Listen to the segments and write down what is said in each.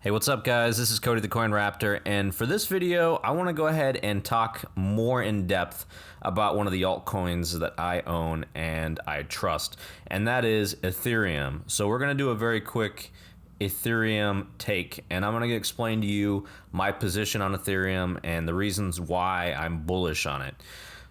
Hey, what's up guys? This is Cody the Coin Raptor, and for this video I want to go ahead and talk more in depth about one of the altcoins that I own and I trust, and that is Ethereum. So we're going to do a very quick Ethereum take, and I'm going to explain to you my position on Ethereum and the reasons why I'm bullish on it.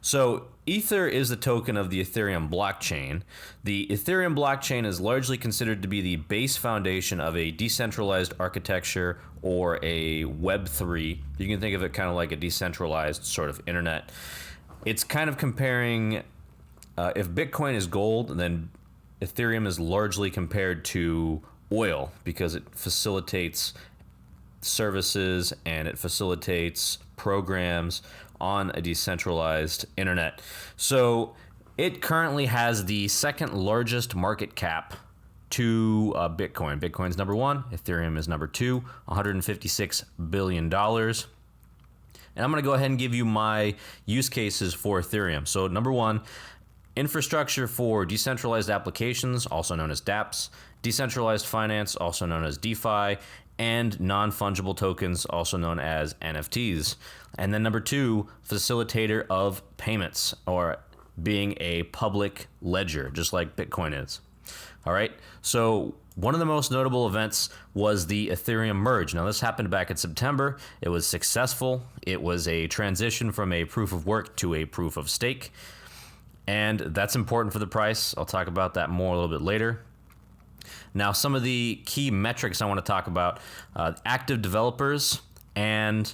So Ether is the token of the Ethereum blockchain. The Ethereum blockchain is largely considered to be the base foundation of a decentralized architecture or a Web3. You can think of it kind of like a decentralized sort of internet. It's kind of comparing, if Bitcoin is gold, then Ethereum is largely compared to oil because it facilitates services and it facilitates programs on a decentralized internet. So it currently has the second largest market cap to Bitcoin. Bitcoin's number one, Ethereum is number two, $156 billion. And I'm going to go ahead and give you my use cases for Ethereum. So number one, infrastructure for decentralized applications, also known as dApps, decentralized finance, also known as DeFi, and non-fungible tokens, also known as NFTs. And then number two, facilitator of payments, or being a public ledger, just like Bitcoin is. All right, so one of the most notable events was the Ethereum merge. Now this happened back in September. It was successful. It was a transition from a proof of work to a proof of stake. And that's important for the price. I'll talk about that more a little bit later. Now, some of the key metrics I want to talk about, active developers and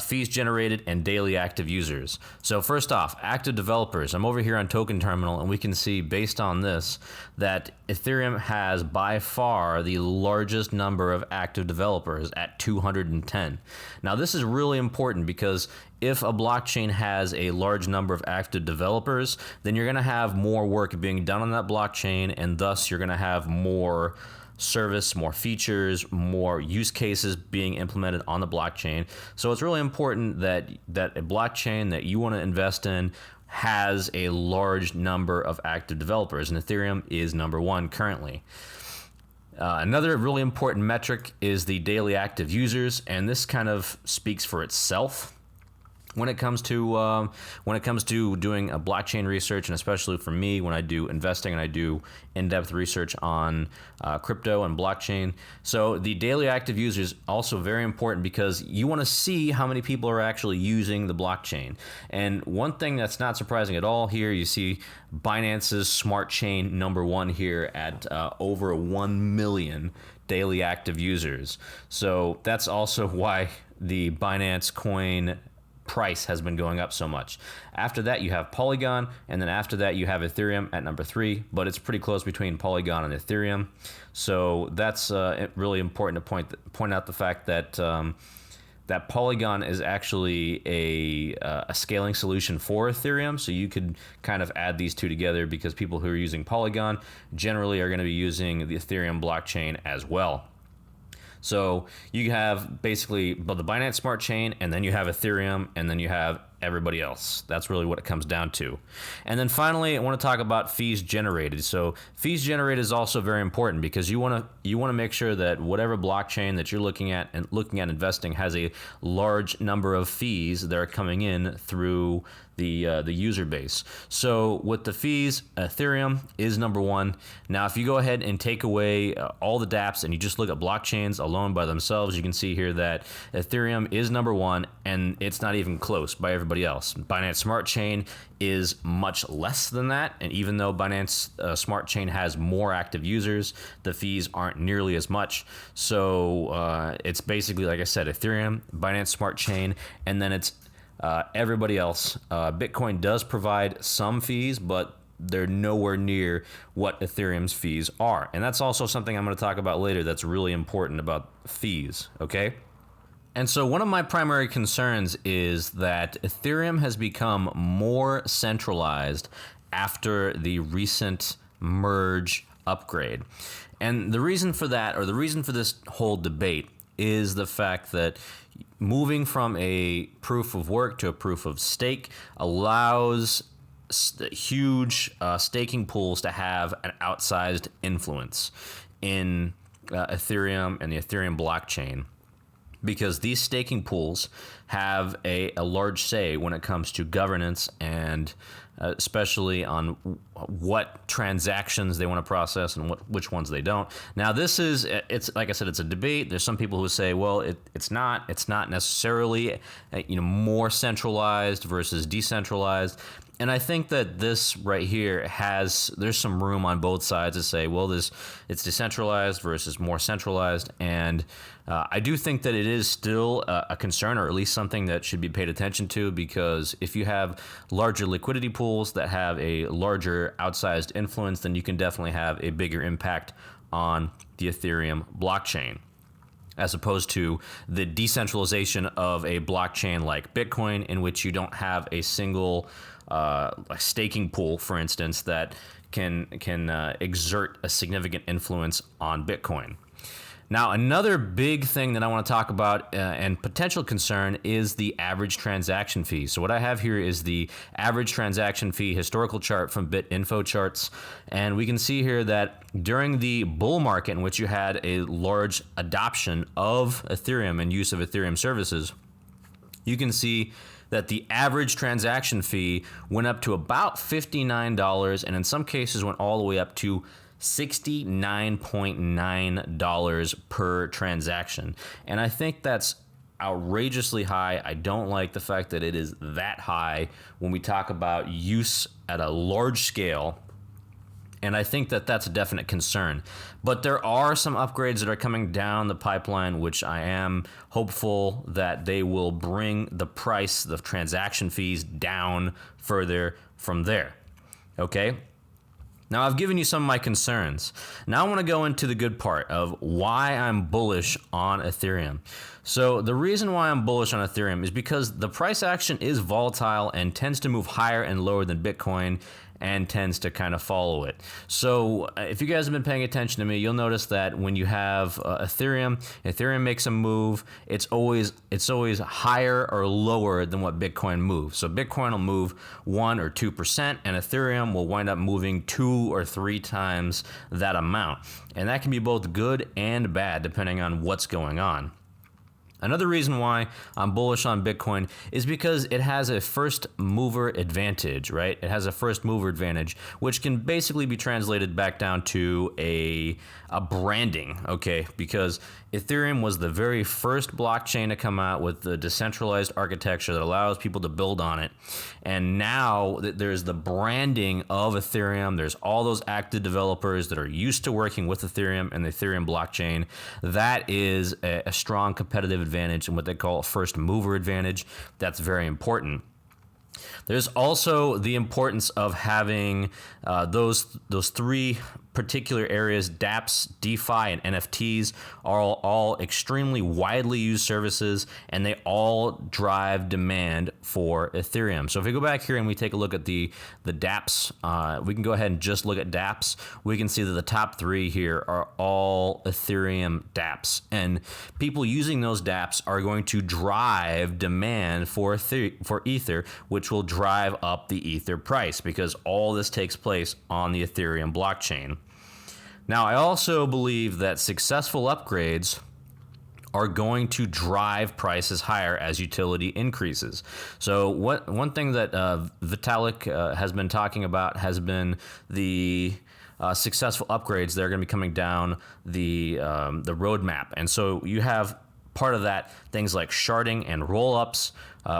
fees generated and daily active users. So first off, active developers. I'm over here on Token Terminal, and we can see based on this that Ethereum has by far the largest number of active developers at 210. Now this is really important because if a blockchain has a large number of active developers, then you're going to have more work being done on that blockchain, and thus you're going to have more service, more features, more use cases being implemented on the blockchain. So it's really important that a blockchain that you want to invest in has a large number of active developers, and Ethereum is number one currently. Another really important metric is the daily active users, and this kind of speaks for itself when it comes to doing a blockchain research, and especially for me when I do investing and I do in-depth research on crypto and blockchain. So the daily active users also very important because you want to see how many people are actually using the blockchain. And one thing that's not surprising at all here, you see Binance's smart chain number one here at over 1 million daily active users. So that's also why the Binance coin price has been going up so much. After that you have Polygon, and then after that you have Ethereum at number three, but it's pretty close between Polygon and Ethereum. So that's really important to point out the fact that that Polygon is actually a scaling solution for Ethereum. So you could kind of add these two together because people who are using Polygon generally are going to be using the Ethereum blockchain as well. So you have basically the Binance Smart Chain, and then you have Ethereum, and then you have everybody else. That's really what it comes down to. And then finally, I want to talk about fees generated. So fees generated is also very important because you want to make sure that whatever blockchain that you're looking at investing has a large number of fees that are coming in through the user base. So with the fees, Ethereum is number one. Now, if you go ahead and take away all the dApps and you just look at blockchains alone by themselves, you can see here that Ethereum is number one, and it's not even close by everybody else. Binance Smart Chain is much less than that, and even though Binance Smart Chain has more active users, the fees aren't nearly as much. So it's basically, like I said, Ethereum, Binance Smart Chain, and then it's everybody else. Bitcoin does provide some fees, but they're nowhere near what Ethereum's fees are. And that's also something I'm going to talk about later that's really important about fees, okay? And so one of my primary concerns is that Ethereum has become more centralized after the recent merge upgrade. And the reason for that, or the reason for this whole debate, is the fact that moving from a proof of work to a proof of stake allows huge staking pools to have an outsized influence in Ethereum and the Ethereum blockchain, because these staking pools have a large say when it comes to governance and especially on what transactions they want to process and which ones they don't. Now, it's like I said, it's a debate. There's some people who say, well, it's not necessarily more centralized versus decentralized. And I think that this right here there's some room on both sides to say, well, it's decentralized versus more centralized. And I do think that it is still a concern, or at least something that should be paid attention to, because if you have larger liquidity pools that have a larger outsized influence, then you can definitely have a bigger impact on the Ethereum blockchain, as opposed to the decentralization of a blockchain like Bitcoin, in which you don't have a single staking pool, for instance, that can exert a significant influence on Bitcoin. Now, another big thing that I want to talk about and potential concern is the average transaction fee. So what I have here is the average transaction fee historical chart from BitInfo Charts. And we can see here that during the bull market, in which you had a large adoption of Ethereum and use of Ethereum services, you can see that the average transaction fee went up to about $59, and in some cases went all the way up to $69.9 per transaction. And I think that's outrageously high. I don't like the fact that it is that high when we talk about use at a large scale. And I think that that's a definite concern. But there are some upgrades that are coming down the pipeline, which I am hopeful that they will bring the price, the transaction fees, down further from there. Okay? Now, I've given you some of my concerns. Now I want to go into the good part of why I'm bullish on Ethereum. So the reason why I'm bullish on Ethereum is because the price action is volatile and tends to move higher and lower than Bitcoin, and tends to kind of follow it. So if you guys have been paying attention to me, you'll notice that when you have Ethereum makes a move, it's always higher or lower than what Bitcoin moves. So Bitcoin will move 1 or 2%, and Ethereum will wind up moving 2 or 3 times that amount. And that can be both good and bad depending on what's going on. Another reason why I'm bullish on Bitcoin is because it has a first mover advantage, right? It has a first mover advantage, which can basically be translated back down to a branding, okay? Because Ethereum was the very first blockchain to come out with the decentralized architecture that allows people to build on it. And now there's the branding of Ethereum. There's all those active developers that are used to working with Ethereum and the Ethereum blockchain. That is a strong competitive advantage and what they call a first mover advantage. That's very important. There's also the importance of having those 3 particular areas. dApps, DeFi, and NFTs are all extremely widely used services, and they all drive demand for Ethereum. So if we go back here and we take a look at the dApps, we can go ahead and just look at dApps. We can see that the top 3 here are all Ethereum dApps, and people using those dApps are going to drive demand for Ether, which will drive up the Ether price, because all this takes place on the Ethereum blockchain. Now, I also believe that successful upgrades are going to drive prices higher as utility increases. So one thing that Vitalik has been talking about has been the successful upgrades that are going to be coming down the roadmap. And so you have part of that, things like sharding and rollups,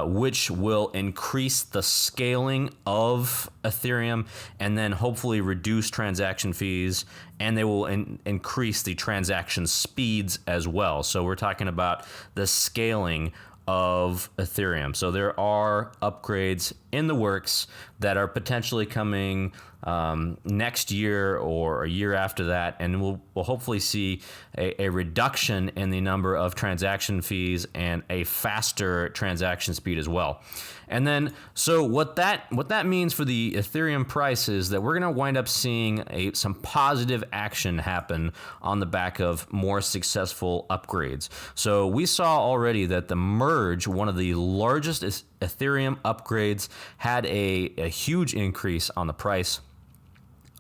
which will increase the scaling of Ethereum and then hopefully reduce transaction fees, and they will increase the transaction speeds as well. So we're talking about the scaling of Ethereum. So there are upgrades in the works that are potentially coming next year or a year after that, and we'll hopefully see a reduction in the number of transaction fees and a faster transaction speed as well. And then, so what that means for the Ethereum price is that we're going to wind up seeing some positive action happen on the back of more successful upgrades. So we saw already that the merge, one of the largest Ethereum upgrades, had a huge increase on the price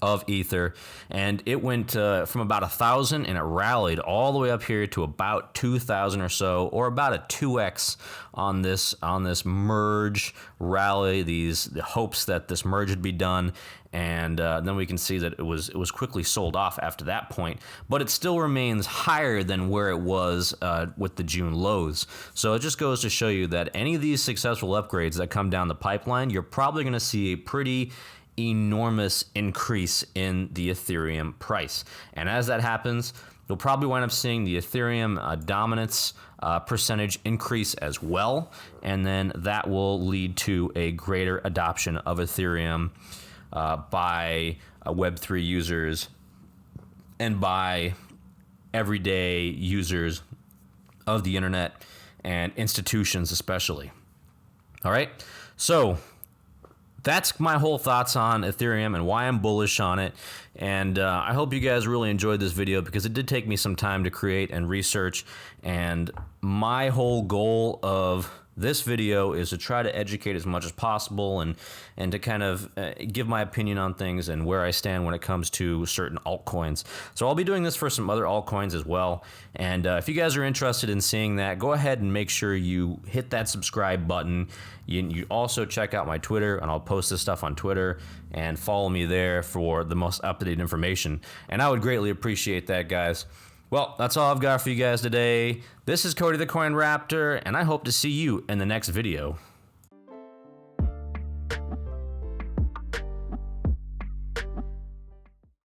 of Ether, and it went from about 1,000, and it rallied all the way up here to about 2,000 or so, or about a 2x on this merge rally. The hopes that this merge would be done, and then we can see that it was quickly sold off after that point, but it still remains higher than where it was with the June lows. So it just goes to show you that any of these successful upgrades that come down the pipeline, you're probably going to see a pretty enormous increase in the Ethereum price. And as that happens, you'll probably wind up seeing the Ethereum dominance percentage increase as well. And then that will lead to a greater adoption of Ethereum by Web3 users and by everyday users of the internet and institutions especially. All right, so that's my whole thoughts on Ethereum and why I'm bullish on it. And I hope you guys really enjoyed this video, because it did take me some time to create and research. And my whole goal of this video is to try to educate as much as possible and to kind of give my opinion on things and where I stand when it comes to certain altcoins. So I'll be doing this for some other altcoins as well. And if you guys are interested in seeing that, go ahead and make sure you hit that subscribe button. You also check out my Twitter, and I'll post this stuff on Twitter, and follow me there for the most up-to-date information. And I would greatly appreciate that, guys. Well, that's all I've got for you guys today. This is Cody the Coin Raptor, and I hope to see you in the next video.